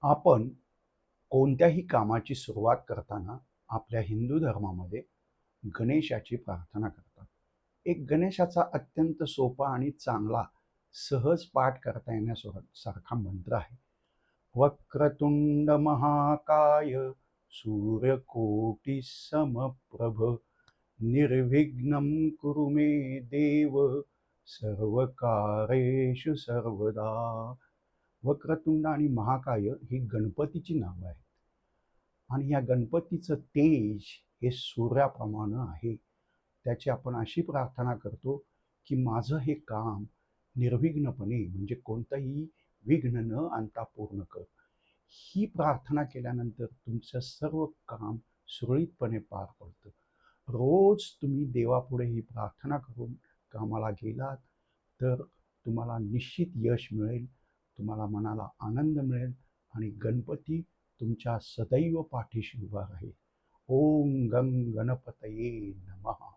आपण कोणत्याही कामाची सुरुवात करताना आपल्या हिंदू धर्मामध्ये गणेशाची प्रार्थना करतात. एक गणेशाचा अत्यंत सोपा आणि चांगला सहज पाठ करता येण्यासारखा मंत्र आहे. वक्रतुंड महाकाय सूर्यकोटी समप्रभ निर्विघ्नं कुरु मे देव सर्वकारेषु सर्वदा. वक्रतुंड आणि महाकाय ही गणपतीची नावं आहेत आणि या गणपतीचं तेज हे सूर्याप्रमाणे आहे. त्याची आपण अशी प्रार्थना करतो की माझं हे काम निर्विघ्नपणे म्हणजे कोणतंही विघ्न न आणता पूर्ण कर. ही प्रार्थना केल्यानंतर तुमचं सर्व काम सुरळीतपणे पार पडतं. रोज तुम्ही देवापुढे ही प्रार्थना करून कामाला गेलात तर तुम्हाला निश्चित यश मिळेल, तुम्हाला मनाला आनंद मिळेल आणि गणपती तुमच्या सदैव पाठीशी उभा राहील. ओम गं गणपतये नमः.